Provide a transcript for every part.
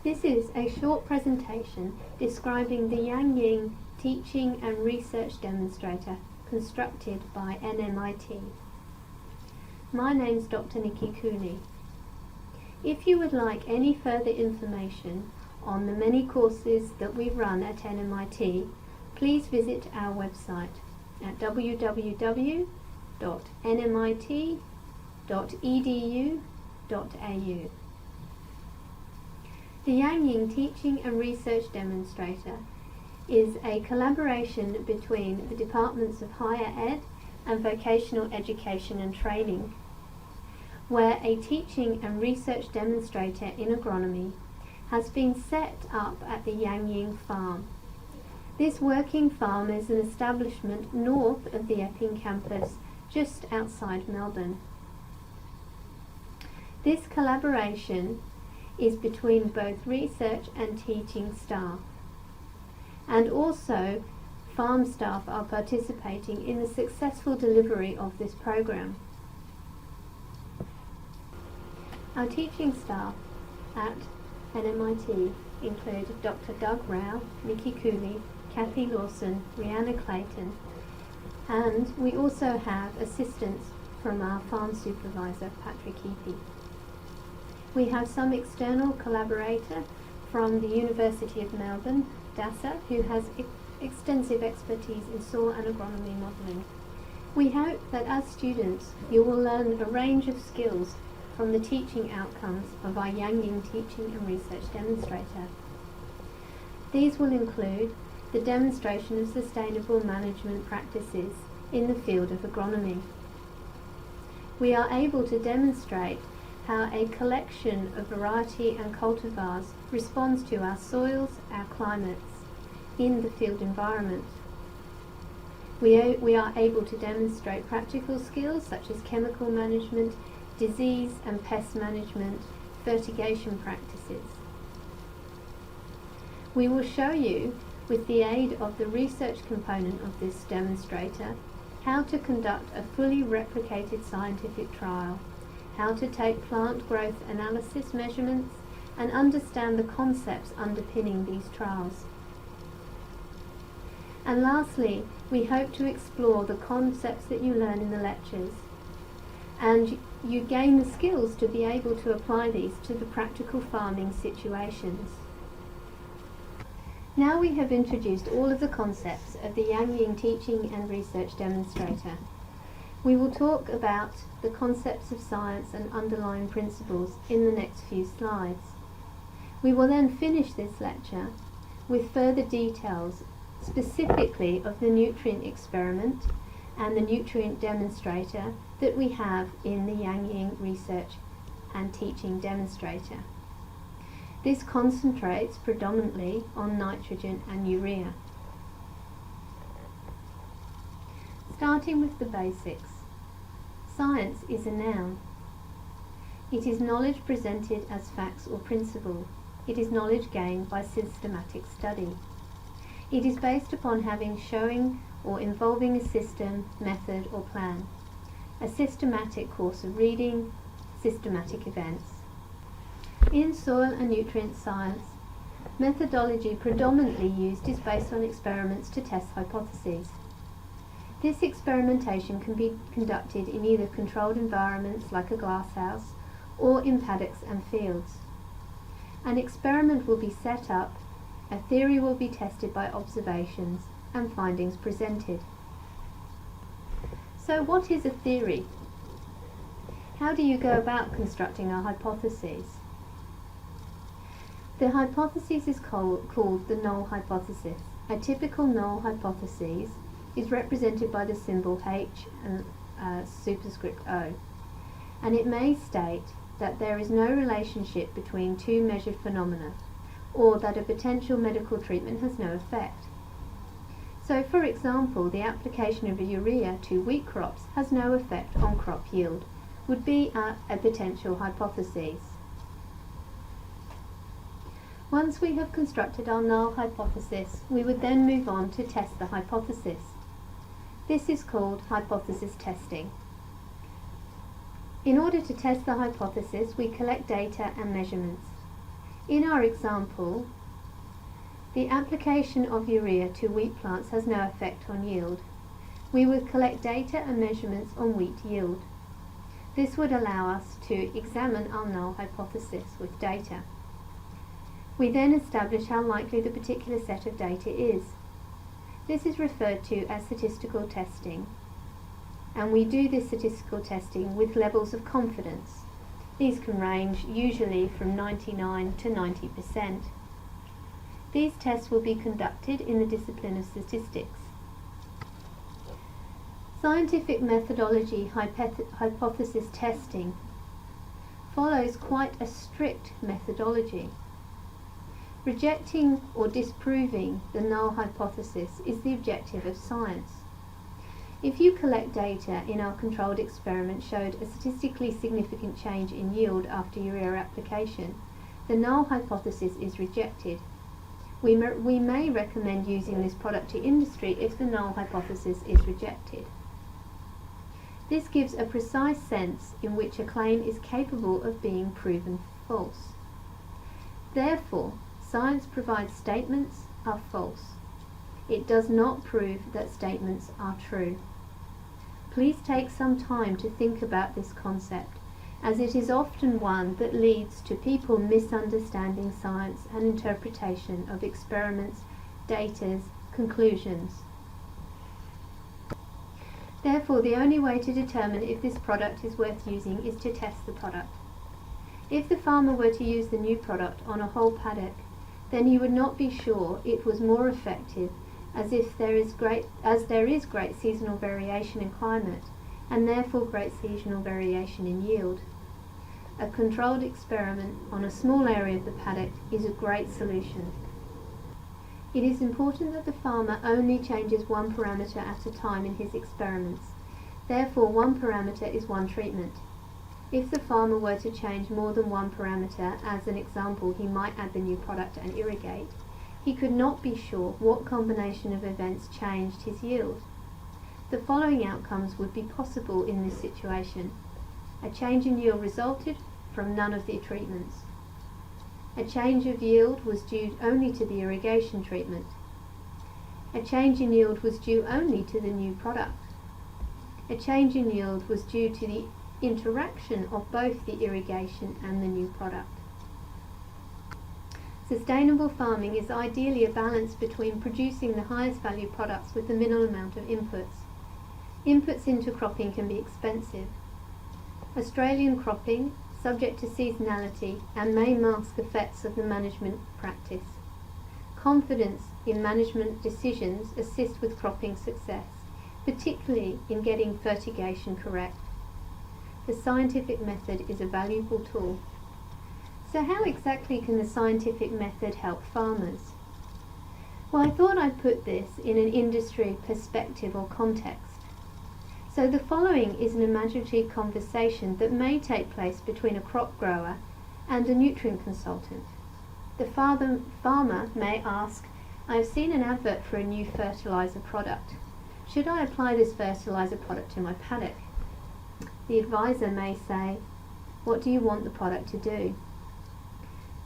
This is a short presentation describing the Yean teaching and research demonstrator constructed by NMIT. My name's Dr. Nikki Cooney. If you would like any further information on the many courses that we run at NMIT, please visit our website at www.nmit.edu.au. The Yean Teaching and Research Demonstrator is a collaboration between the Departments of Higher Ed and Vocational Education and Training, where a teaching and research demonstrator in agronomy has been set up at the Yean farm. This working farm is an establishment north of the Epping campus, just outside Melbourne. This collaboration is between both research and teaching staff, and also farm staff are participating in the successful delivery of this program. Our teaching staff at NMIT include Dr. Doug Rao, Nikki Cooley, Kathy Lawson, Rihanna Clayton, and we also have assistance from our farm supervisor, Patrick Eapy. We have some external collaborator from the University of Melbourne, DASA, who has extensive expertise in soil and agronomy modelling. We hope that as students you will learn a range of skills from the teaching outcomes of our Yean Teaching and Research Demonstrator. These will include the demonstration of sustainable management practices in the field of agronomy. We are able to demonstrate how a collection of variety and cultivars responds to our soils, our climates, in the field environment. We are able to demonstrate practical skills such as chemical management, disease and pest management, fertigation practices. We will show you, with the aid of the research component of this demonstrator, how to conduct a fully replicated scientific trial, how to take plant growth analysis measurements, and understand the concepts underpinning these trials. And lastly, we hope to explore the concepts that you learn in the lectures, and you gain the skills to be able to apply these to the practical farming situations. Now we have introduced all of the concepts of the Yean Teaching and Research Demonstrator. We will talk about the concepts of science and underlying principles in the next few slides. We will then finish this lecture with further details, specifically of the nutrient experiment and the nutrient demonstrator that we have in the Yean Research and Teaching Demonstrator. This concentrates predominantly on nitrogen and urea. Starting with the basics. Science is a noun. It is knowledge presented as facts or principle. It is knowledge gained by systematic study. It is based upon showing or involving a system, method or plan. A systematic course of reading, systematic events. In soil and nutrient science, methodology predominantly used is based on experiments to test hypotheses. This experimentation can be conducted in either controlled environments like a glasshouse or in paddocks and fields. An experiment will be set up, a theory will be tested by observations and findings presented. So what is a theory? How do you go about constructing a hypothesis? The hypothesis is called the null hypothesis. A typical null hypothesis is represented by the symbol H and superscript O, and it may state that there is no relationship between two measured phenomena, or that a potential medical treatment has no effect. So, for example, the application of urea to wheat crops has no effect on crop yield, would be a potential hypothesis. Once we have constructed our null hypothesis, we would then move on to test the hypothesis. This is called hypothesis testing. In order to test the hypothesis, we collect data and measurements. In our example, the application of urea to wheat plants has no effect on yield. We would collect data and measurements on wheat yield. This would allow us to examine our null hypothesis with data. We then establish how likely the particular set of data is. This is referred to as statistical testing, and we do this statistical testing with levels of confidence. These can range usually from 99 to 90%. These tests will be conducted in the discipline of statistics. Scientific methodology hypothesis testing follows quite a strict methodology. Rejecting or disproving the null hypothesis is the objective of science. If you collect data in our controlled experiment showed a statistically significant change in yield after urea application, the null hypothesis is rejected. We may recommend using this product to industry if the null hypothesis is rejected. This gives a precise sense in which a claim is capable of being proven false. Therefore, science provides statements are false. It does not prove that statements are true. Please take some time to think about this concept, as it is often one that leads to people misunderstanding science and interpretation of experiments, data, conclusions. Therefore, the only way to determine if this product is worth using is to test the product. If the farmer were to use the new product on a whole paddock, then he would not be sure it was more effective, as there is great seasonal variation in climate, and therefore great seasonal variation in yield. A controlled experiment on a small area of the paddock is a great solution. It is important that the farmer only changes one parameter at a time in his experiments. Therefore, one parameter is one treatment. If the farmer were to change more than one parameter, as an example, he might add the new product and irrigate, he could not be sure what combination of events changed his yield. The following outcomes would be possible in this situation. A change in yield resulted from none of the treatments. A change of yield was due only to the irrigation treatment. A change in yield was due only to the new product. A change in yield was due to the interaction of both the irrigation and the new product. Sustainable farming is ideally a balance between producing the highest value products with the minimal amount of inputs. Inputs into cropping can be expensive. Australian cropping, subject to seasonality, and may mask effects of the management practice. Confidence in management decisions assist with cropping success, particularly in getting fertigation correct. The scientific method is a valuable tool. So how exactly can the scientific method help farmers? Well, I thought I'd put this in an industry perspective or context. So the following is an imaginative conversation that may take place between a crop grower and a nutrient consultant. The farmer may ask, I have seen an advert for a new fertilizer product. Should I apply this fertilizer product to my paddock? The advisor may say, what do you want the product to do?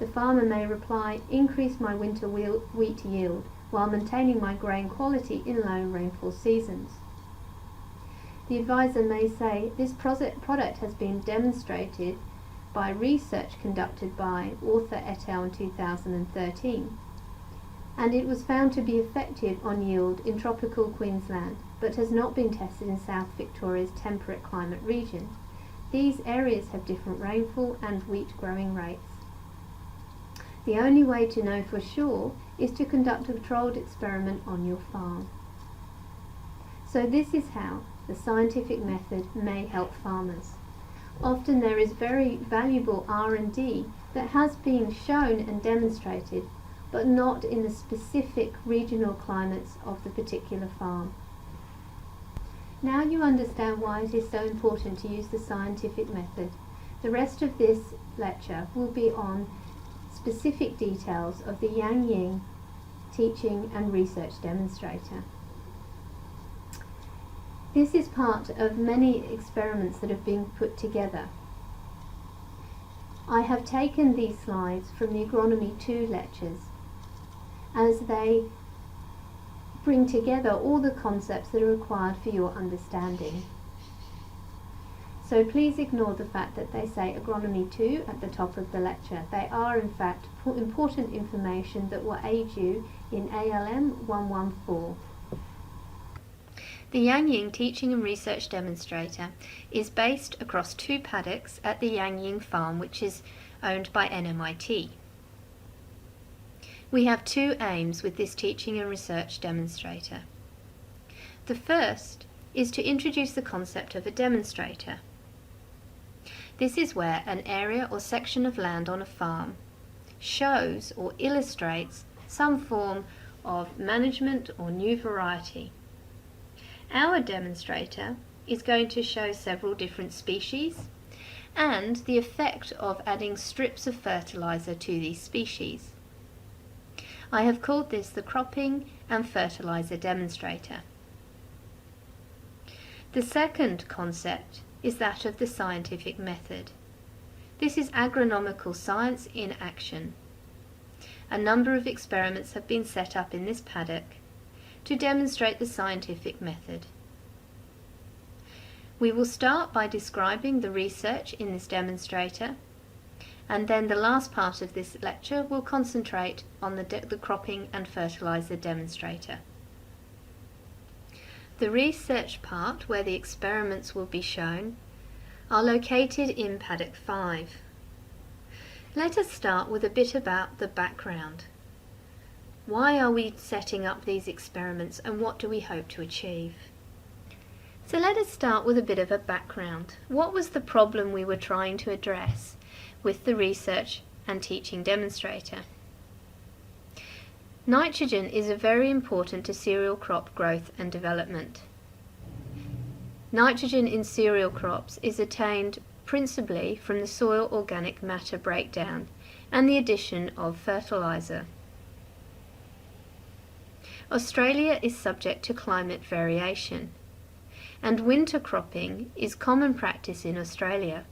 The farmer may reply, increase my winter wheat yield while maintaining my grain quality in low rainfall seasons. The advisor may say, this product has been demonstrated by research conducted by author et al. In 2013, and it was found to be effective on yield in tropical Queensland, but has not been tested in South Victoria's temperate climate region. These areas have different rainfall and wheat growing rates. The only way to know for sure is to conduct a controlled experiment on your farm. So this is how the scientific method may help farmers. Often there is very valuable R&D that has been shown and demonstrated, but not in the specific regional climates of the particular farm. Now you understand why it is so important to use the scientific method. The rest of this lecture will be on specific details of the Yean teaching and research demonstrator. This is part of many experiments that have been put together. I have taken these slides from the Agronomy 2 lectures, as they bring together all the concepts that are required for your understanding. So please ignore the fact that they say Agronomy 2 at the top of the lecture. They are in fact important information that will aid you in ALM114. The Yean Teaching and Research Demonstrator is based across 2 paddocks at the Yean farm, which is owned by NMIT. We have 2 aims with this teaching and research demonstrator. The first is to introduce the concept of a demonstrator. This is where an area or section of land on a farm shows or illustrates some form of management or new variety. Our demonstrator is going to show several different species and the effect of adding strips of fertilizer to these species. I have called this the cropping and fertilizer demonstrator. The second concept is that of the scientific method. This is agronomical science in action. A number of experiments have been set up in this paddock to demonstrate the scientific method. We will start by describing the research in this demonstrator, and then the last part of this lecture will concentrate on the cropping and fertilizer demonstrator. The research part, where the experiments will be shown, are located in paddock 5. Let us start with a bit about the background. Why are we setting up these experiments and what do we hope to achieve? So let us start with a bit of a background. What was the problem we were trying to address with the research and teaching demonstrator? Nitrogen is very important to cereal crop growth and development. Nitrogen in cereal crops is attained principally from the soil organic matter breakdown and the addition of fertilizer. Australia is subject to climate variation, and winter cropping is common practice in Australia.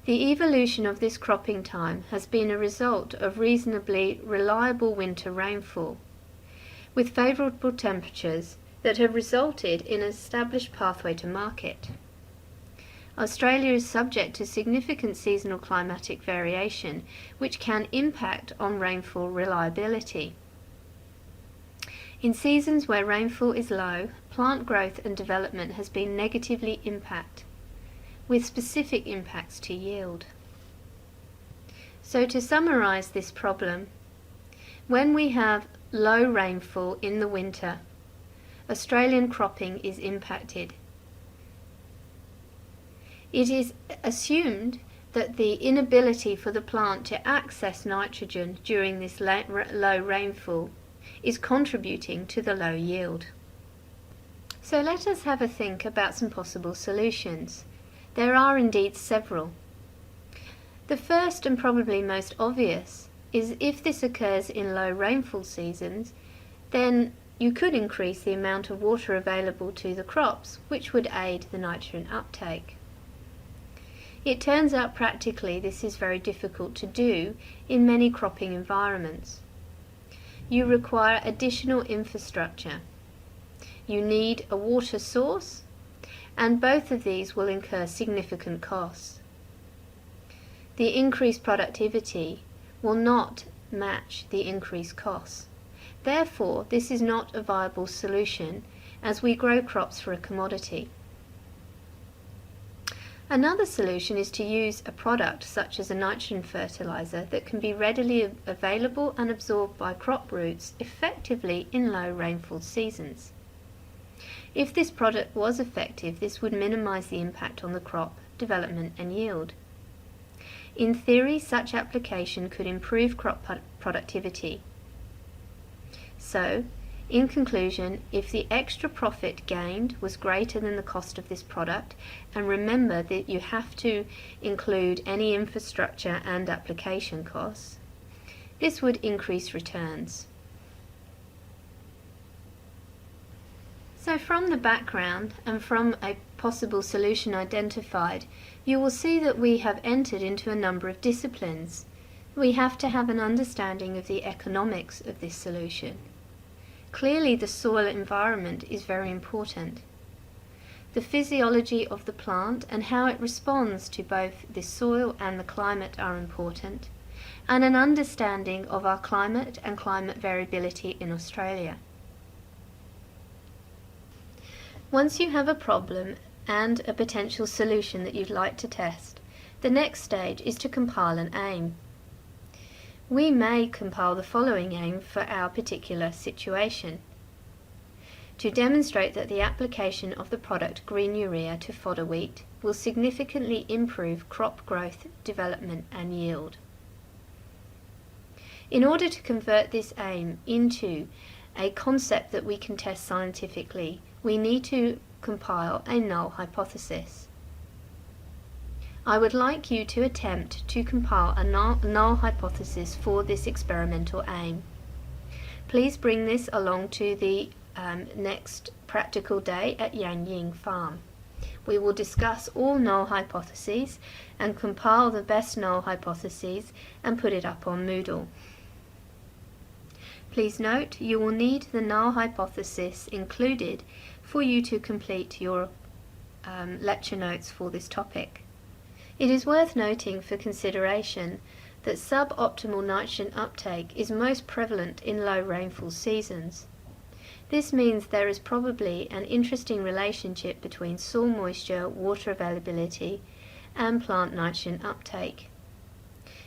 The evolution of this cropping time has been a result of reasonably reliable winter rainfall, with favourable temperatures that have resulted in an established pathway to market. Australia is subject to significant seasonal climatic variation, which can impact on rainfall reliability. In seasons where rainfall is low, plant growth and development has been negatively impacted, with specific impacts to yield. So to summarise this problem, when we have low rainfall in the winter, Australian cropping is impacted. It is assumed that the inability for the plant to access nitrogen during this low rainfall is contributing to the low yield. So let us have a think about some possible solutions. There are indeed several. The first and probably most obvious is if this occurs in low rainfall seasons, then you could increase the amount of water available to the crops, which would aid the nitrogen uptake. It turns out practically this is very difficult to do in many cropping environments. You require additional infrastructure. You need a water source, and both of these will incur significant costs. The increased productivity will not match the increased costs. Therefore, this is not a viable solution as we grow crops for a commodity. Another solution is to use a product such as a nitrogen fertilizer that can be readily available and absorbed by crop roots effectively in low rainfall seasons. If this product was effective, this would minimize the impact on the crop development and yield. In theory, such application could improve crop productivity. So, in conclusion, if the extra profit gained was greater than the cost of this product, and remember that you have to include any infrastructure and application costs, this would increase returns. So from the background and from a possible solution identified, you will see that we have entered into a number of disciplines. We have to have an understanding of the economics of this solution. Clearly, the soil environment is very important. The physiology of the plant and how it responds to both the soil and the climate are important, and an understanding of our climate and climate variability in Australia. Once you have a problem and a potential solution that you'd like to test, the next stage is to compile an aim. We may compile the following aim for our particular situation: to demonstrate that the application of the product green urea to fodder wheat will significantly improve crop growth, development and yield. In order to convert this aim into a concept that we can test scientifically, we need to compile a null hypothesis. I would like you to attempt to compile a null hypothesis for this experimental aim. Please bring this along to the next practical day at Yean farm. We will discuss all null hypotheses and compile the best null hypotheses and put it up on Moodle. Please note, you will need the null hypothesis included for you to complete your lecture notes for this topic. It is worth noting for consideration that suboptimal nitrogen uptake is most prevalent in low rainfall seasons. This means there is probably an interesting relationship between soil moisture, water availability, and plant nitrogen uptake.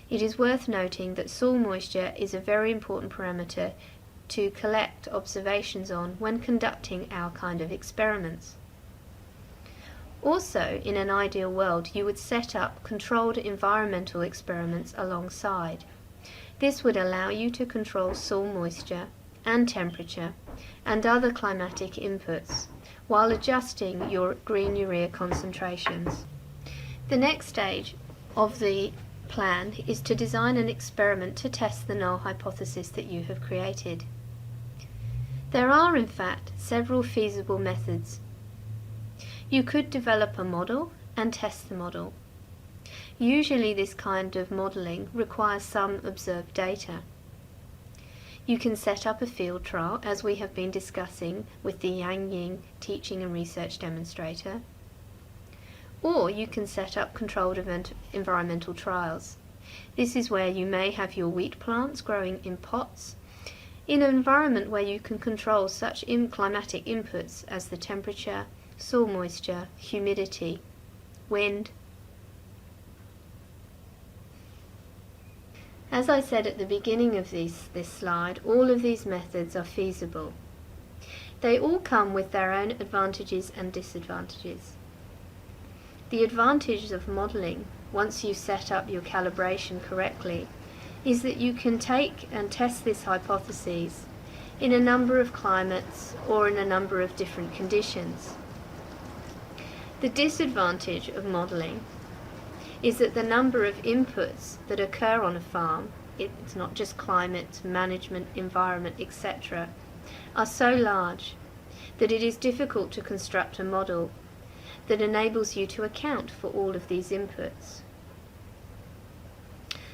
It is worth noting that soil moisture is a very important parameter to collect observations on when conducting our kind of experiments. Also, in an ideal world, you would set up controlled environmental experiments alongside. This would allow you to control soil moisture and temperature and other climatic inputs while adjusting your green urea concentrations. The next stage of the plan is to design an experiment to test the null hypothesis that you have created. There are, in fact, several feasible methods. You could develop a model and test the model. Usually this kind of modelling requires some observed data. You can set up a field trial, as we have been discussing with the Yean teaching and research demonstrator, or you can set up controlled environmental trials. This is where you may have your wheat plants growing in pots in an environment where you can control such climatic inputs as the temperature, soil moisture, humidity, wind. As I said at the beginning of this slide, all of these methods are feasible. They all come with their own advantages and disadvantages. The advantage of modelling, once you set up your calibration correctly, is that you can take and test this hypothesis in a number of climates or in a number of different conditions. The disadvantage of modelling is that the number of inputs that occur on a farm, it's not just climate, management, environment, etc., are so large that it is difficult to construct a model that enables you to account for all of these inputs.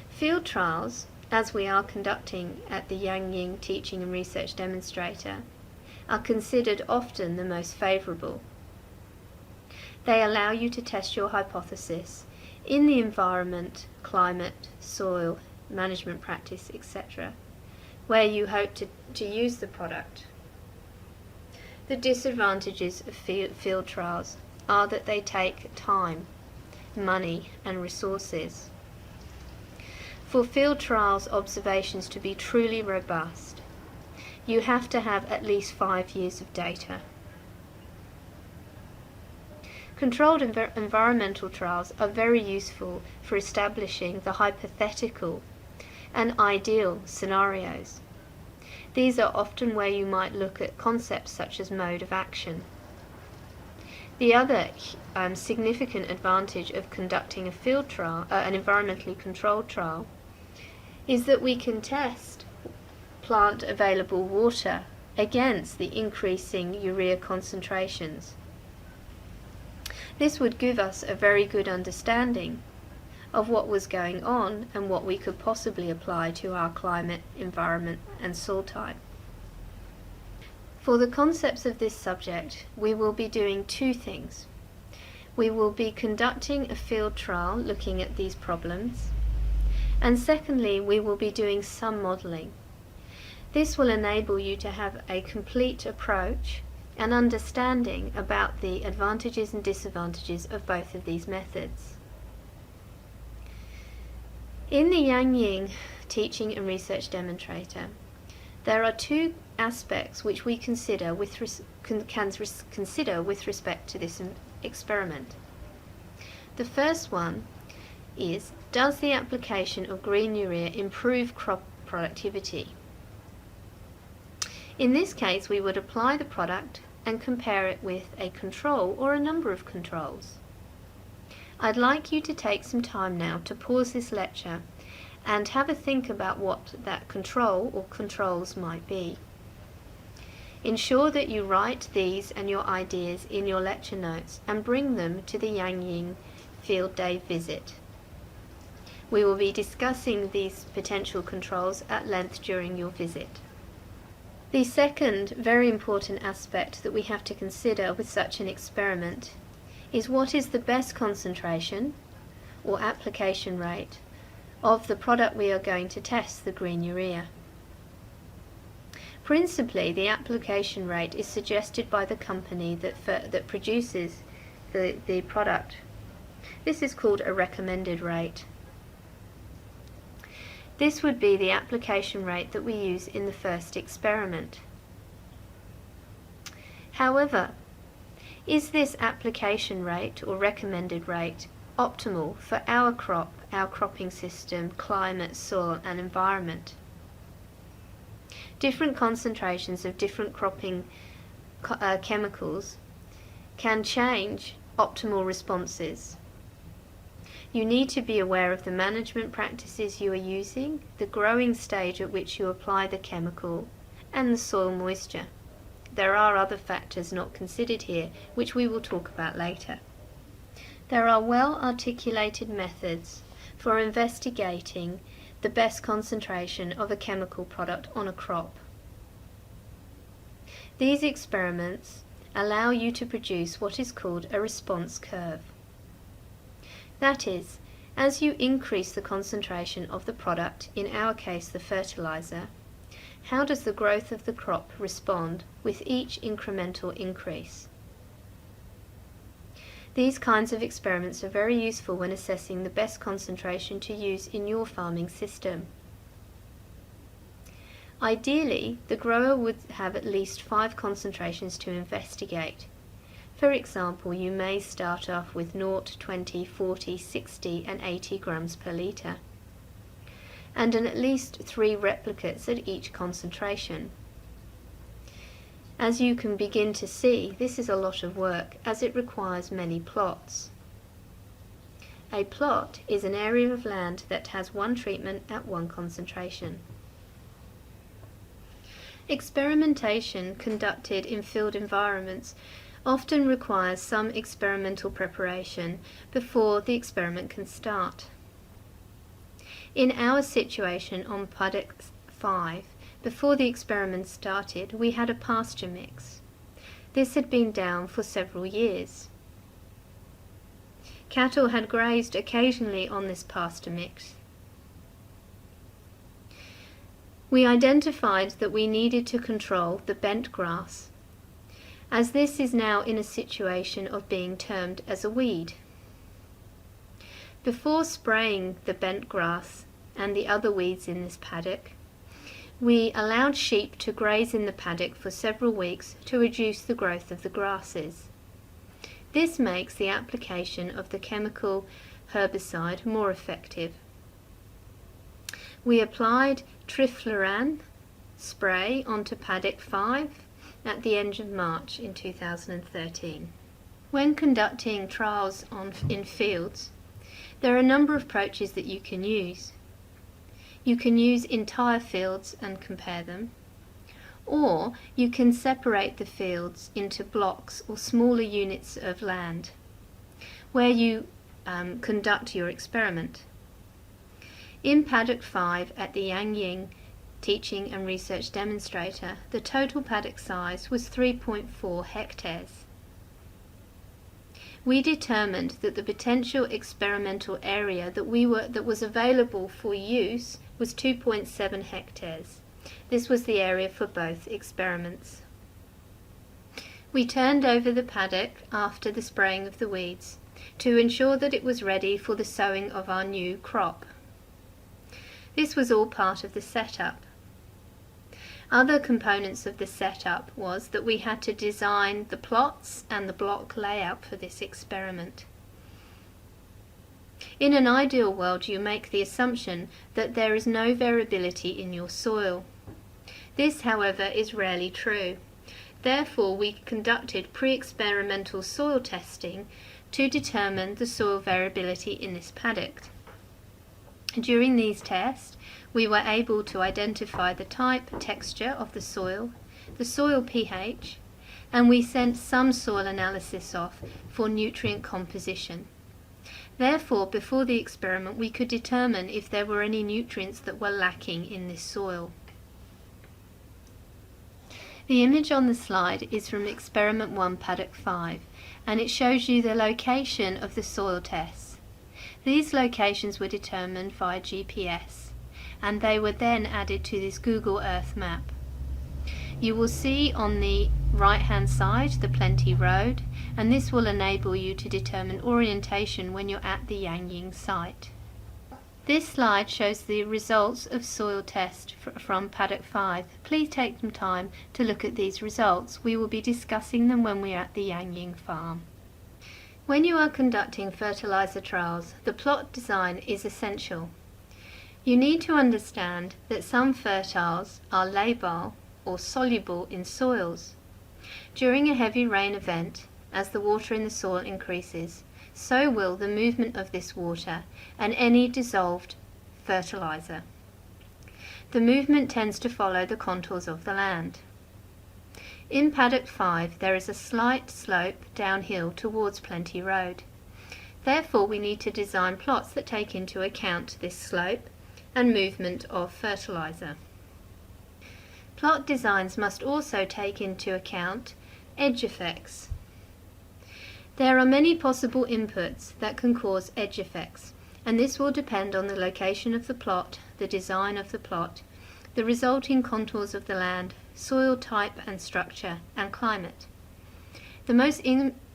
Field trials, as we are conducting at the Yean teaching and research demonstrator, are considered often the most favourable. They allow you to test your hypothesis in the environment, climate, soil, management practice, etc., where you hope to use the product. The disadvantages of field trials are that they take time, money and resources. For field trials observations to be truly robust, you have to have at least 5 years of data. Controlled environmental trials are very useful for establishing the hypothetical and ideal scenarios. These are often where you might look at concepts such as mode of action. The other significant advantage of conducting a field trial, an environmentally controlled trial, is that we can test plant available water against the increasing urea concentrations. This would give us a very good understanding of what was going on and what we could possibly apply to our climate, environment and soil type. For the concepts of this subject, we will be doing two things. We will be conducting a field trial looking at these problems, and secondly, we will be doing some modelling. This will enable you to have a complete approach and understanding about the advantages and disadvantages of both of these methods. In the Yean teaching and research demonstrator, there are two aspects which we consider with respect to this experiment. The first one is, does the application of green urea improve crop productivity? In this case, we would apply the product and compare it with a control or a number of controls. I'd like you to take some time now to pause this lecture and have a think about what that control or controls might be. Ensure that you write these and your ideas in your lecture notes and bring them to the Yean field day visit. We will be discussing these potential controls at length during your visit. The second very important aspect that we have to consider with such an experiment is what is the best concentration or application rate of the product we are going to test, the green urea. Principally, the application rate is suggested by the company that produces the product. This is called a recommended rate. This would be the application rate that we use in the first experiment. However, is this application rate or recommended rate optimal for our crop, our cropping system, climate, soil and environment? Different concentrations of different cropping chemicals can change optimal responses. You need to be aware of the management practices you are using, the growing stage at which you apply the chemical, and the soil moisture. There are other factors not considered here, which we will talk about later. There are well-articulated methods for investigating the best concentration of a chemical product on a crop. These experiments allow you to produce what is called a response curve. That is, as you increase the concentration of the product, in our case the fertilizer, how does the growth of the crop respond with each incremental increase? These kinds of experiments are very useful when assessing the best concentration to use in your farming system. Ideally, the grower would have at least 5 concentrations to investigate. For example, you may start off with 0, 20, 40, 60 and 80 grams per litre, and at least 3 replicates at each concentration. As you can begin to see, this is a lot of work as it requires many plots. A plot is an area of land that has one treatment at one concentration. Experimentation conducted in field environments often requires some experimental preparation before the experiment can start. In our situation on paddock 5, before the experiment started, we had a pasture mix. This had been down for several years. Cattle had grazed occasionally on this pasture mix. We identified that we needed to control the bent grass, as this is now in a situation of being termed as a weed. Before spraying the bent grass and the other weeds in this paddock, we allowed sheep to graze in the paddock for several weeks to reduce the growth of the grasses. This makes the application of the chemical herbicide more effective. We applied trifluran spray onto paddock 5 at the end of March in 2013. When conducting trials in fields, there are a number of approaches that you can use. You can use entire fields and compare them, or you can separate the fields into blocks or smaller units of land. where you conduct your experiment. In paddock 5 at the Yean Teaching and Research Demonstrator, the total paddock size was 3.4 hectares. We determined that the potential experimental area that was available for use was 2.7 hectares. This was the area for both experiments. We turned over the paddock after the spraying of the weeds to ensure that it was ready for the sowing of our new crop. This was all part of the setup. Other components of the setup was that we had to design the plots and the block layout for this experiment. In an ideal world, you make the assumption that there is no variability in your soil. This, however, is rarely true. Therefore, we conducted pre-experimental soil testing to determine the soil variability in this paddock. During these tests, we were able to identify the type, texture of the soil pH, and we sent some soil analysis off for nutrient composition. Therefore, before the experiment, we could determine if there were any nutrients that were lacking in this soil. The image on the slide is from Experiment 1 Paddock 5, and it shows you the location of the soil tests. These locations were determined via GPS, and they were then added to this Google Earth map. You will see on the right hand side the Plenty Road, and this will enable you to determine orientation when you're at the Yean site. This slide shows the results of soil test from Paddock 5. Please take some time to look at these results. We will be discussing them when we're at the Yean farm. When you are conducting fertilizer trials, the plot design is essential. You need to understand that some fertiles are labile or soluble in soils. During a heavy rain event, as the water in the soil increases, so will the movement of this water and any dissolved fertilizer. The movement tends to follow the contours of the land. In Paddock 5 there is a slight slope downhill towards Plenty Road. Therefore we need to design plots that take into account this slope and movement of fertilizer. Plot designs must also take into account edge effects. There are many possible inputs that can cause edge effects, and this will depend on the location of the plot, the design of the plot, the resulting contours of the land, soil type and structure, and climate. The most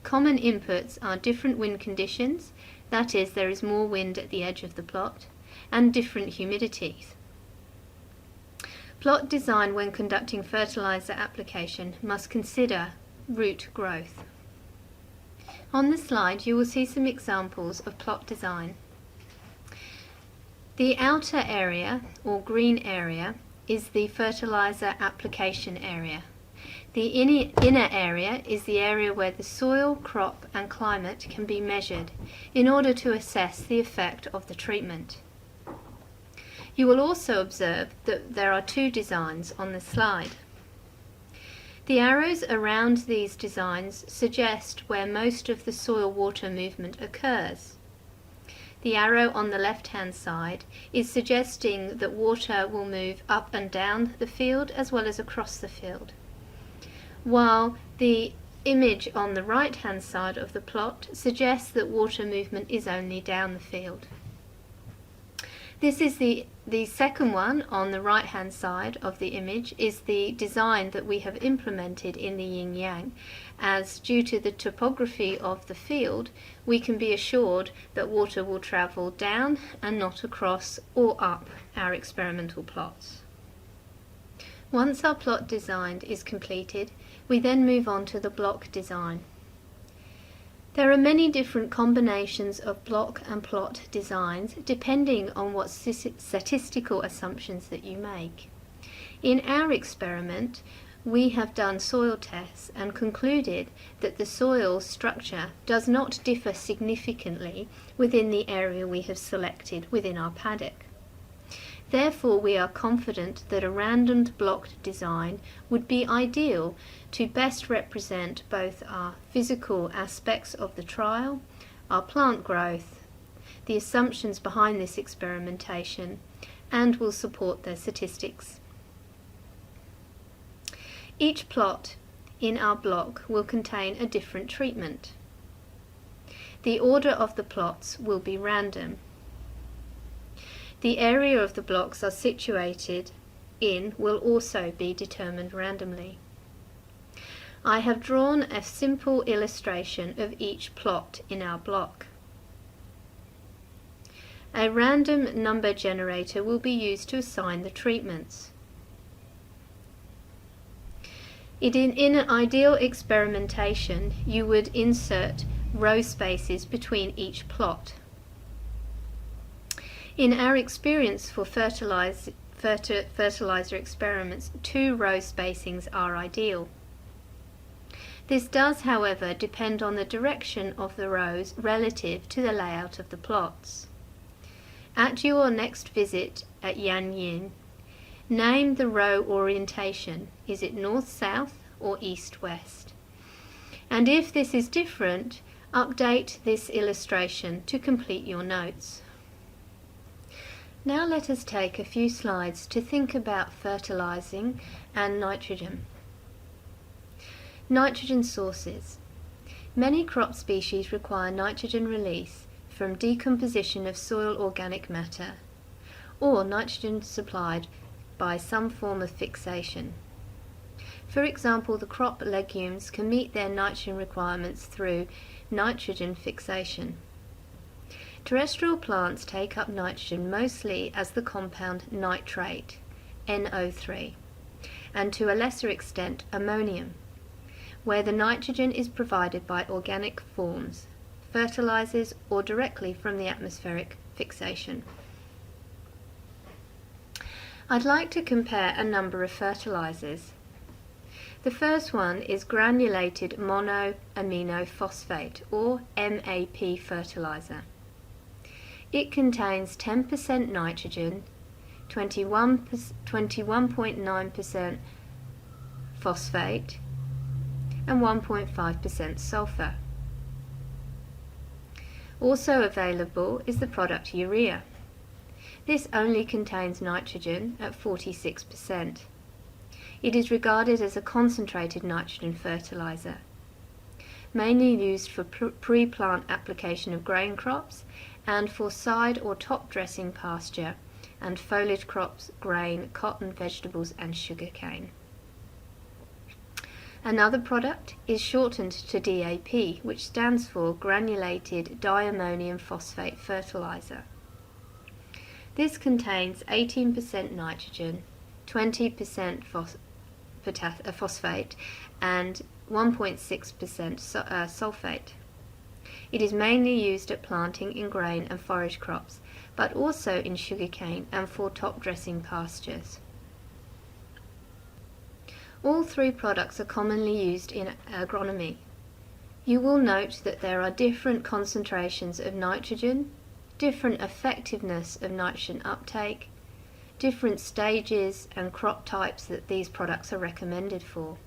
common inputs are different wind conditions, that is, there is more wind at the edge of the plot, and different humidities. Plot design when conducting fertilizer application must consider root growth. On the slide you will see some examples of plot design. The outer area, or green area, is the fertilizer application area. The inner area is the area where the soil, crop and climate can be measured in order to assess the effect of the treatment. You will also observe that there are two designs on the slide. The arrows around these designs suggest where most of the soil water movement occurs. The arrow on the left-hand side is suggesting that water will move up and down the field as well as across the field, while the image on the right-hand side of the plot suggests that water movement is only down the field. This is the second one on the right hand side of the image is the design that we have implemented in the yin yang, as due to the topography of the field we can be assured that water will travel down and not across or up our experimental plots. Once our plot design is completed, we then move on to the block design. There are many different combinations of block and plot designs depending on what statistical assumptions that you make. In our experiment, we have done soil tests and concluded that the soil structure does not differ significantly within the area we have selected within our paddock. Therefore, we are confident that a random blocked design would be ideal to best represent both our physical aspects of the trial, are plant growth, the assumptions behind this experimentation, and will support their statistics. Each plot in our block will contain a different treatment. The order of the plots will be random. The area of the blocks are situated in will also be determined randomly. I have drawn a simple illustration of each plot in our block. A random number generator will be used to assign the treatments. In an ideal experimentation, you would insert row spaces between each plot. In our experience for fertilizer experiments, 2 row spacings are ideal. This does, however, depend on the direction of the rows relative to the layout of the plots. At your next visit at Yean, name the row orientation. Is it north-south or east-west? And if this is different, update this illustration to complete your notes. Now let us take a few slides to think about fertilizing and nitrogen. Nitrogen sources. Many crop species require nitrogen release from decomposition of soil organic matter, or nitrogen supplied by some form of fixation. For example, the crop legumes can meet their nitrogen requirements through nitrogen fixation. Terrestrial plants take up nitrogen mostly as the compound nitrate, NO3, and to a lesser extent ammonium, where the nitrogen is provided by organic forms, fertilizers, or directly from the atmospheric fixation. I'd like to compare a number of fertilizers. The first one is granulated monoaminophosphate, or MAP fertilizer. It contains 10% nitrogen, 21.9% phosphate, and 1.5% sulfur. Also available is the product urea. This only contains nitrogen at 46%. It is regarded as a concentrated nitrogen fertilizer, mainly used for pre-plant application of grain crops and for side or top dressing pasture and foliage crops, grain, cotton, vegetables and sugarcane. Another product is shortened to DAP, which stands for granulated diammonium phosphate fertilizer. This contains 18% nitrogen, 20% phosphate and 1.6% sulfate. It is mainly used at planting in grain and forage crops, but also in sugarcane and for top dressing pastures. All 3 products are commonly used in agronomy. You will note that there are different concentrations of nitrogen, different effectiveness of nitrogen uptake, different stages and crop types that these products are recommended for.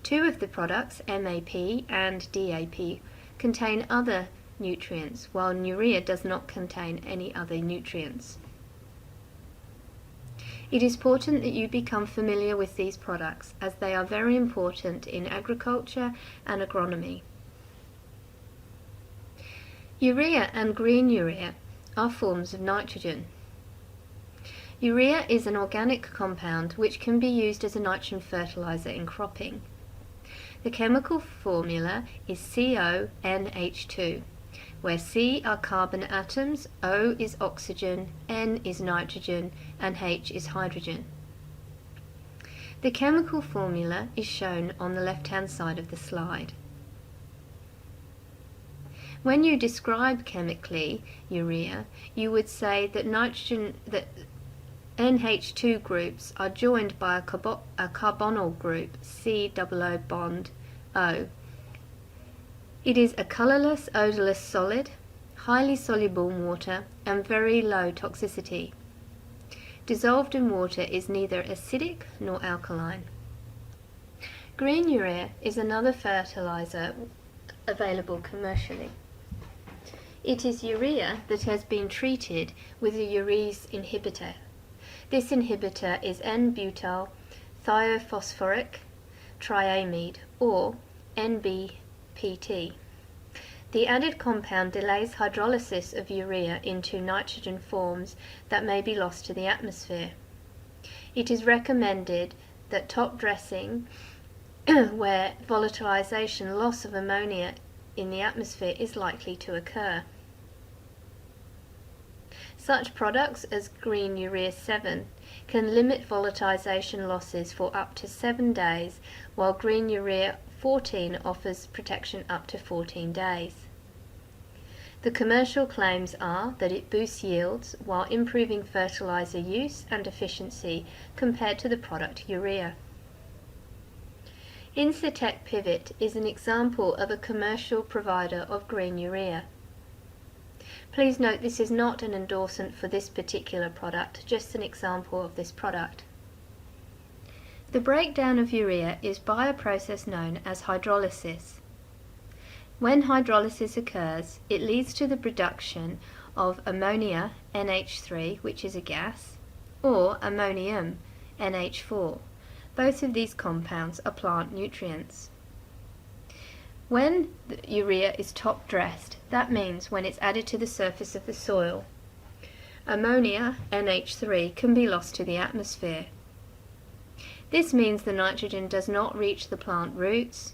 2 of the products, MAP and DAP, contain other nutrients, while urea does not contain any other nutrients. It is important that you become familiar with these products, as they are very important in agriculture and agronomy. Urea and green urea are forms of nitrogen. Urea is an organic compound which can be used as a nitrogen fertilizer in cropping. The chemical formula is CONH2, where C are carbon atoms, O is oxygen, N is nitrogen, and H is hydrogen. The chemical formula is shown on the left-hand side of the slide. When you describe chemically urea, you would say that NH2 groups are joined by a carbonyl group, COO bond O. It is a colourless, odourless solid, highly soluble in water and very low toxicity. Dissolved in water is neither acidic nor alkaline. Green urea is another fertilizer available commercially. It is urea that has been treated with a urease inhibitor. This inhibitor is N-butyl thiophosphoric triamide, or NBPT. The added compound delays hydrolysis of urea into nitrogen forms that may be lost to the atmosphere. It is recommended that top dressing where volatilization loss of ammonia in the atmosphere is likely to occur. Such products as green urea 7 can limit volatilization losses for up to 7 days, while green urea 14 offers protection up to 14 days. The commercial claims are that it boosts yields while improving fertilizer use and efficiency compared to the product urea. Incitec Pivot is an example of a commercial provider of green urea. Please note this is not an endorsement for this particular product, just an example of this product. The breakdown of urea is by a process known as hydrolysis. When hydrolysis occurs, it leads to the production of ammonia, NH3, which is a gas, or ammonium, NH4. Both of these compounds are plant nutrients. When the urea is top dressed, that means when it's added to the surface of the soil, ammonia, NH3, can be lost to the atmosphere. This means the nitrogen does not reach the plant roots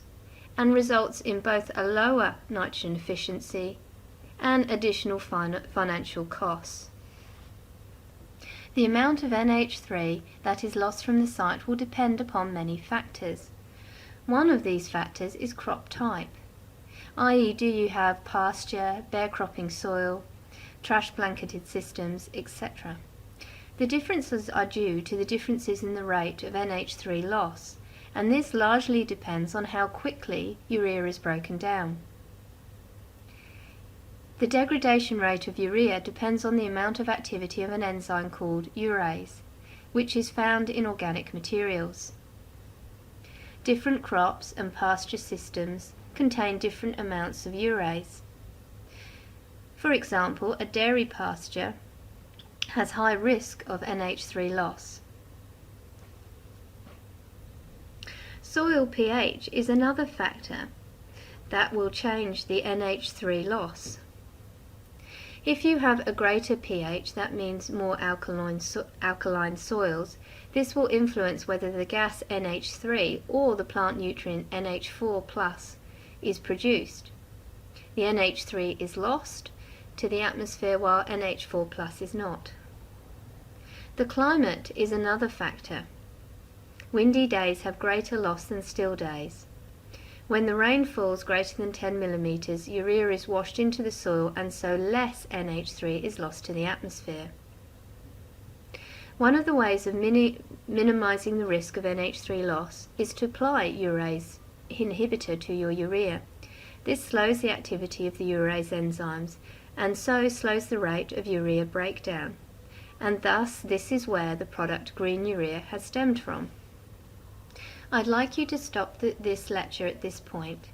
and results in both a lower nitrogen efficiency and additional financial costs. The amount of NH3 that is lost from the site will depend upon many factors. One of these factors is crop type, i.e. do you have pasture, bare cropping soil, trash blanketed systems, etc. The differences are due to the differences in the rate of NH3 loss, and this largely depends on how quickly urea is broken down. The degradation rate of urea depends on the amount of activity of an enzyme called urease, which is found in organic materials. Different crops and pasture systems contain different amounts of urease. For example, a dairy pasture has high risk of NH3 loss. Soil pH is another factor that will change the NH3 loss. If you have a greater pH, that means more alkaline soils, this will influence whether the gas NH3 or the plant nutrient NH4+ is produced. The NH3 is lost to the atmosphere while NH4+ is not. The climate is another factor. Windy days have greater loss than still days. When the rain falls greater than 10 millimeters, urea is washed into the soil and so less NH3 is lost to the atmosphere. One of the ways of minimizing the risk of NH3 loss is to apply urease inhibitor to your urea. This slows the activity of the urease enzymes and so slows the rate of urea breakdown. And thus this is where the product green urea has stemmed from. I'd like you to stop this lecture at this point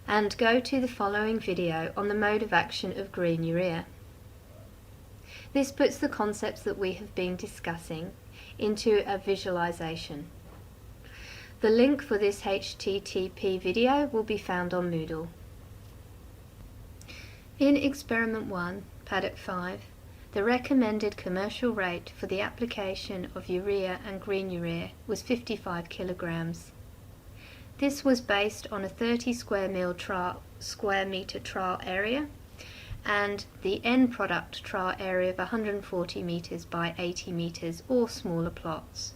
and go to the following video on the mode of action of green urea. This puts the concepts that we have been discussing into a visualization. The link for this HTTP video will be found on Moodle. In Experiment 1, Paddock 5, the recommended commercial rate for the application of urea and green urea was 55 kilograms. This was based on a 30 square meter trial area and the end product trial area of 140 meters by 80 meters or smaller plots.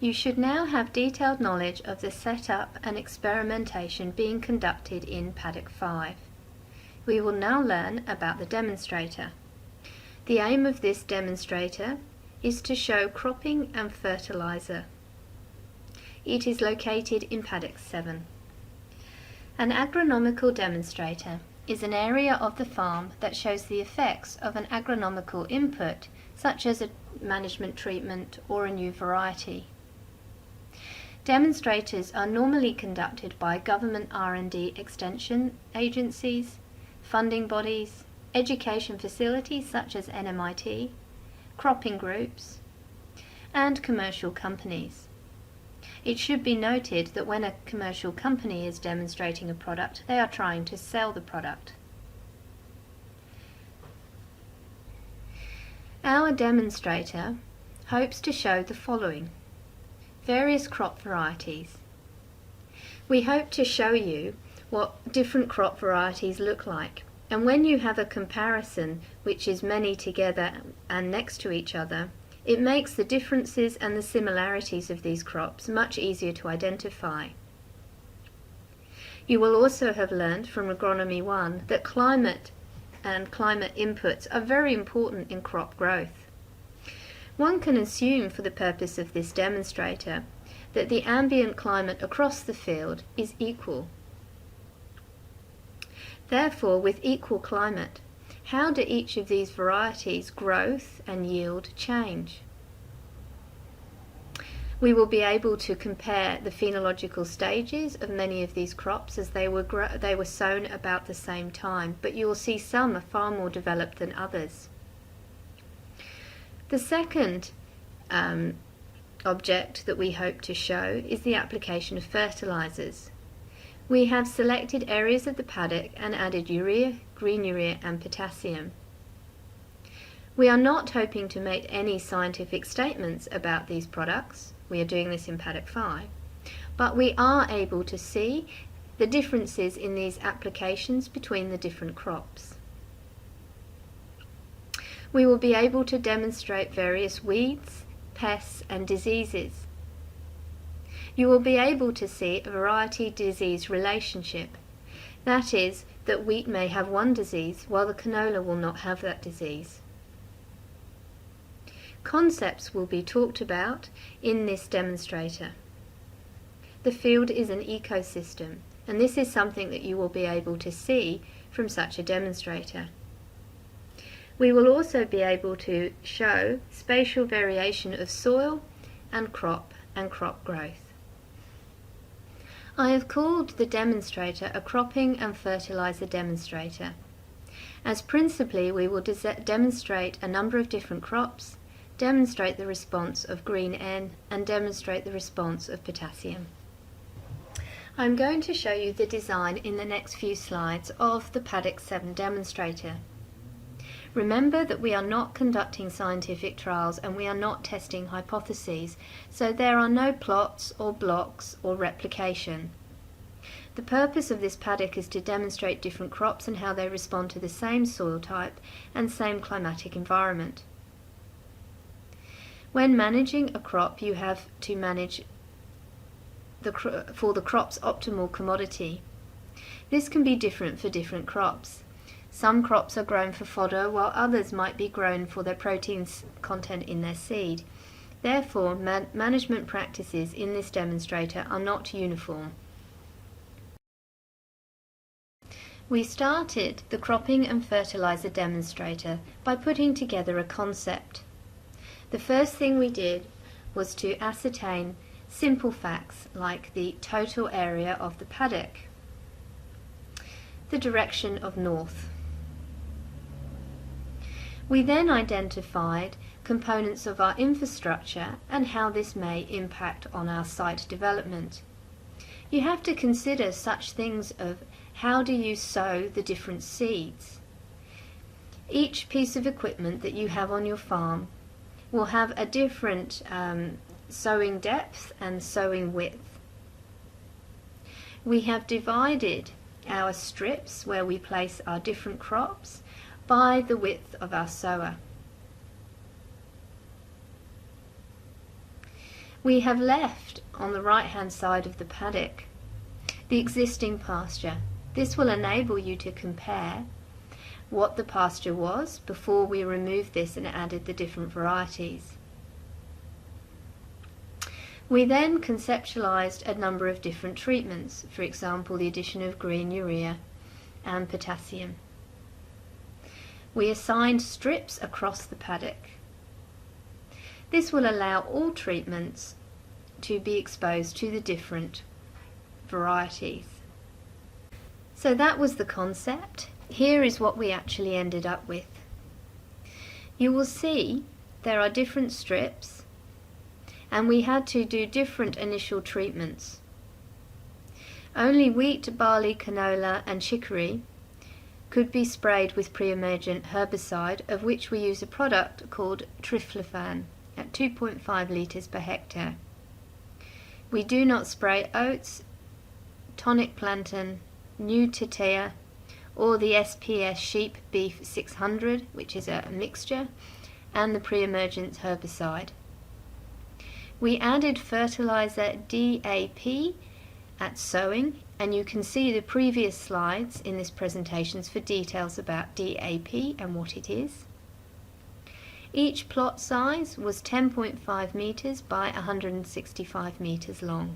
You should now have detailed knowledge of the setup and experimentation being conducted in Paddock 5. We will now learn about the demonstrator. The aim of this demonstrator is to show cropping and fertilizer. It is located in Paddock 7. An agronomical demonstrator is an area of the farm that shows the effects of an agronomical input, such as a management treatment or a new variety. Demonstrators are normally conducted by government R&D extension agencies, funding bodies, education facilities such as NMIT, cropping groups, and commercial companies. It should be noted that when a commercial company is demonstrating a product, they are trying to sell the product. Our demonstrator hopes to show the following: various crop varieties. We hope to show you what different crop varieties look like, and when you have a comparison which is many together and next to each other, it makes the differences and the similarities of these crops much easier to identify. You will also have learned from Agronomy 1 that climate and climate inputs are very important in crop growth. One can assume for the purpose of this demonstrator that the ambient climate across the field is equal. Therefore, with equal climate, how do each of these varieties' growth and yield change? We will be able to compare the phenological stages of many of these crops as they were sown about the same time, but you will see some are far more developed than others. The second object that we hope to show is the application of fertilizers. We have selected areas of the paddock and added urea, green urea and potassium. We are not hoping to make any scientific statements about these products. We are doing this in paddock 5. But we are able to see the differences in these applications between the different crops. We will be able to demonstrate various weeds, pests and diseases. You will be able to see a variety-disease relationship. That is, that wheat may have one disease while the canola will not have that disease. Concepts will be talked about in this demonstrator. The field is an ecosystem, and this is something that you will be able to see from such a demonstrator. We will also be able to show spatial variation of soil and crop growth. I have called the demonstrator a cropping and fertilizer demonstrator, as principally we will demonstrate a number of different crops, demonstrate the response of green N, and demonstrate the response of potassium. I'm going to show you the design in the next few slides of the Paddock 7 demonstrator. Remember that we are not conducting scientific trials and we are not testing hypotheses, so there are no plots or blocks or replication. The purpose of this paddock is to demonstrate different crops and how they respond to the same soil type and same climatic environment. When managing a crop, you have to manage for the crop's optimal commodity. This can be different for different crops. Some crops are grown for fodder, while others might be grown for their protein content in their seed. Therefore, management practices in this demonstrator are not uniform. We started the cropping and fertilizer demonstrator by putting together a concept. The first thing we did was to ascertain simple facts like the total area of the paddock, the direction of north. We then identified components of our infrastructure and how this may impact on our site development. You have to consider such things of how do you sow the different seeds. Each piece of equipment that you have on your farm will have a different sowing depth and sowing width. We have divided our strips where we place our different crops by the width of our sower. We have left on the right hand side of the paddock the existing pasture. This will enable you to compare what the pasture was before we removed this and added the different varieties. We then conceptualized a number of different treatments, for example the addition of green urea and potassium. We assigned strips across the paddock. This will allow all treatments to be exposed to the different varieties. So that was the concept. Here is what we actually ended up with. You will see there are different strips, and we had to do different initial treatments. Only wheat, barley, canola and chicory could be sprayed with pre-emergent herbicide, of which we use a product called triflufan at 2.5 litres per hectare. We do not spray oats, tonic plantain, new tetea, or the SPS sheep beef 600, which is a mixture, and the pre-emergent herbicide. We added fertilizer DAP at sowing, and you can see the previous slides in this presentation for details about DAP and what it is. Each plot size was 10.5 metres by 165 metres long.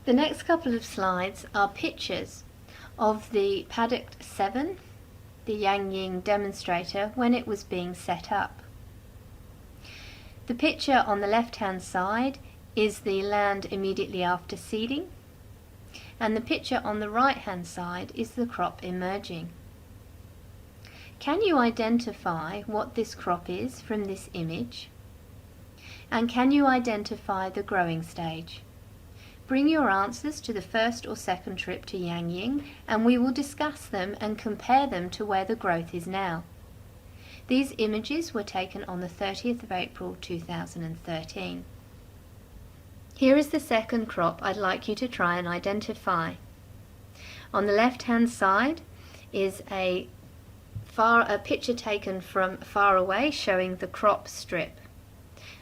The next couple of slides are pictures of the paddock 7, the Yean demonstrator, when it was being set up. The picture on the left hand side is the land immediately after seeding, and the picture on the right hand side is the crop emerging. Can you identify what this crop is from this image? And can you identify the growing stage? Bring your answers to the first or second trip to Yean, and we will discuss them and compare them to where the growth is now. These images were taken on the 30th of April 2013. Here is the second crop I'd like you to try and identify. On the left hand side is a picture taken from far away showing the crop strip.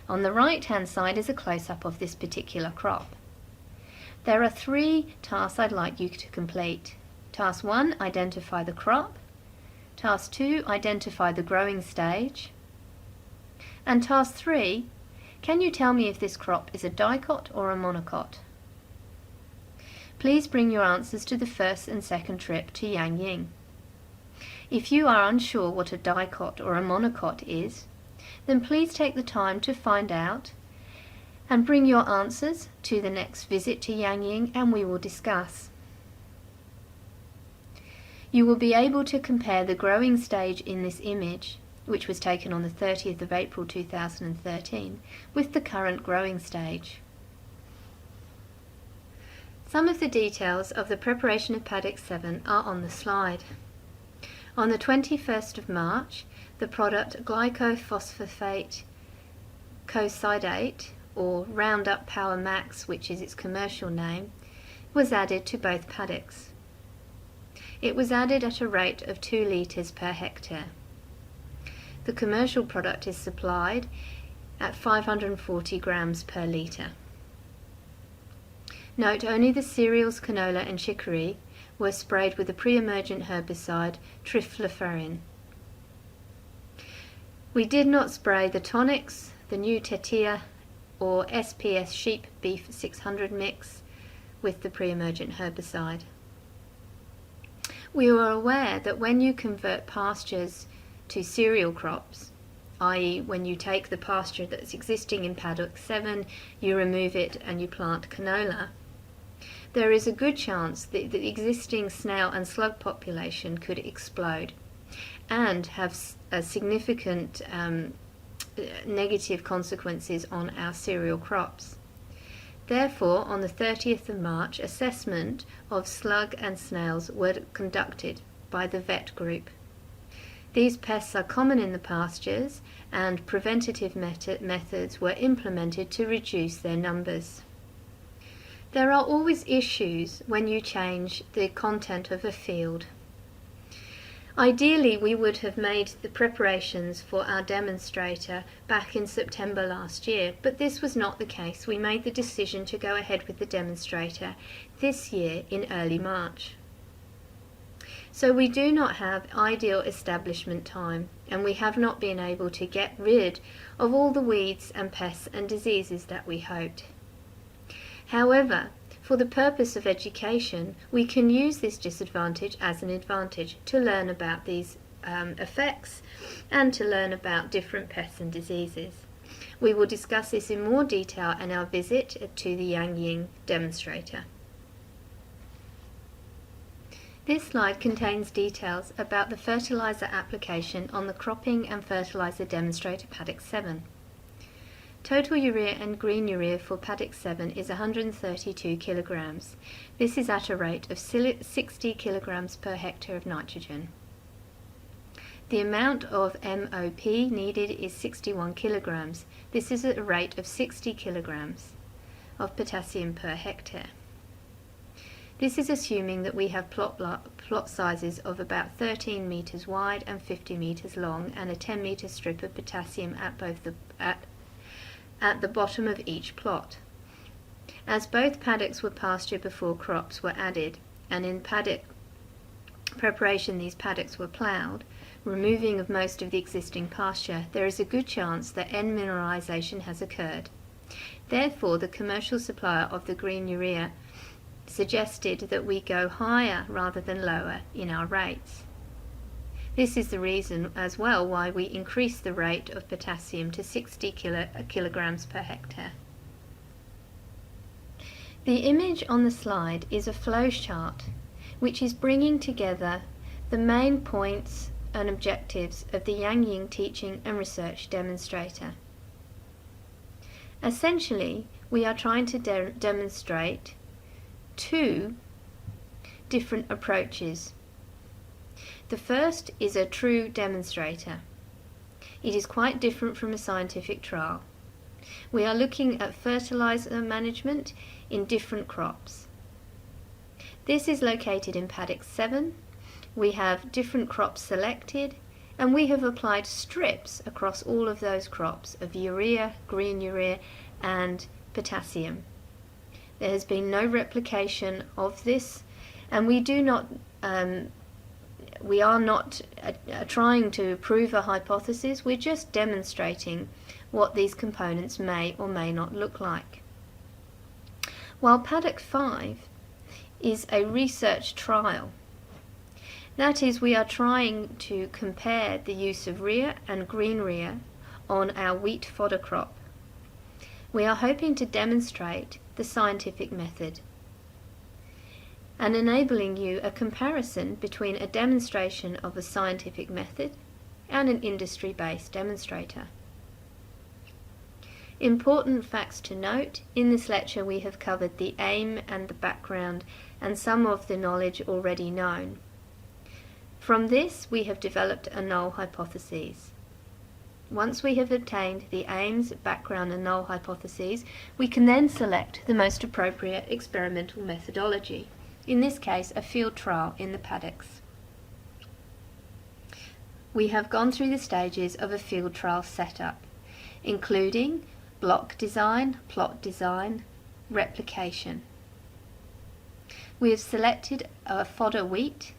On the right hand side is a close-up of this particular crop. There are 3 tasks I'd like you to complete. Task 1, identify the crop. Task 2, identify the growing stage. And task 3, can you tell me if this crop is a dicot or a monocot? Please bring your answers to the first and second trip to Yean. If you are unsure what a dicot or a monocot is, then please take the time to find out and bring your answers to the next visit to Yean, and we will discuss. You will be able to compare the growing stage in this image, which was taken on the 30th of April 2013, with the current growing stage. Some of the details of the preparation of paddock 7 are on the slide. On the 21st of March, the product glycophosphate cosidate, or Roundup Power Max, which is its commercial name, was added to both paddocks. It was added at a rate of 2 litres per hectare. The commercial product is supplied at 540 grams per litre. Note, only the cereals, canola and chicory were sprayed with the pre-emergent herbicide triflufan. We did not spray the tonics, the new tetea or SPS sheep beef 600 mix with the pre-emergent herbicide. We were aware that when you convert pastures to cereal crops, i.e. when you take the pasture that's existing in paddock 7, you remove it and you plant canola, there is a good chance that the existing snail and slug population could explode and have significant negative consequences on our cereal crops. Therefore, on the 30th of March, assessment of slug and snails were conducted by the vet group. These pests are common in the pastures, and preventative methods were implemented to reduce their numbers. There are always issues when you change the content of a field. Ideally, we would have made the preparations for our demonstrator back in September last year, but this was not the case. We made the decision to go ahead with the demonstrator this year in early March. So we do not have ideal establishment time, and we have not been able to get rid of all the weeds and pests and diseases that we hoped. However, for the purpose of education, we can use this disadvantage as an advantage to learn about these effects and to learn about different pests and diseases. We will discuss this in more detail in our visit to the Yean demonstrator. This slide contains details about the fertiliser application on the cropping and fertiliser demonstrator paddock 7. Total urea and green urea for paddock 7 is 132 kilograms. This is at a rate of 60 kilograms per hectare of nitrogen. The amount of MOP needed is 61 kilograms. This is at a rate of 60 kilograms of potassium per hectare. This is assuming that we have plot sizes of about 13 metres wide and 50 metres long and a 10 metre strip of potassium at the bottom of each plot. As both paddocks were pasture before crops were added, and in paddock preparation these paddocks were ploughed, removing of most of the existing pasture, there is a good chance that N mineralisation has occurred. Therefore, the commercial supplier of the green urea suggested that we go higher rather than lower in our rates. This is the reason as well why we increase the rate of potassium to 60 kilograms per hectare. The image on the slide is a flow chart which is bringing together the main points and objectives of the Yean teaching and research demonstrator. Essentially, we are trying to demonstrate two different approaches. The first is a true demonstrator. It is quite different from a scientific trial. We are looking at fertiliser management in different crops. This is located in paddock 7. We have different crops selected, and we have applied strips across all of those crops of urea, green urea and potassium. There has been no replication of this, and we are not trying to prove a hypothesis. We're just demonstrating what these components may or may not look like. While paddock 5 is a research trial. That is, we are trying to compare the use of urea and green urea on our wheat fodder crop. We are hoping to demonstrate the scientific method and enabling you a comparison between a demonstration of a scientific method and an industry-based demonstrator. Important facts to note: in this lecture we have covered the aim and the background and some of the knowledge already known. From this we have developed a null hypothesis. Once we have obtained the aims, background and null hypotheses, we can then select the most appropriate experimental methodology, in this case a field trial in the paddocks. We have gone through the stages of a field trial setup, including block design, plot design, replication. We have selected our fodder wheat,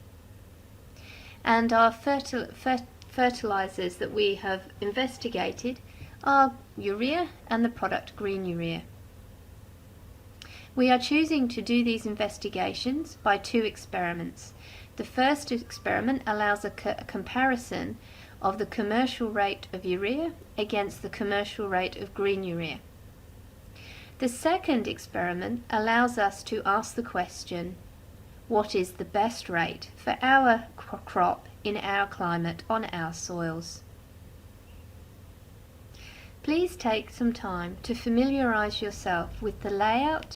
and our fertilizers that we have investigated are urea and the product green urea. We are choosing to do these investigations by two experiments. The first experiment allows a comparison of the commercial rate of urea against the commercial rate of green urea. The second experiment allows us to ask the question, what is the best rate for our crop in our climate on our soils? Please take some time to familiarize yourself with the layout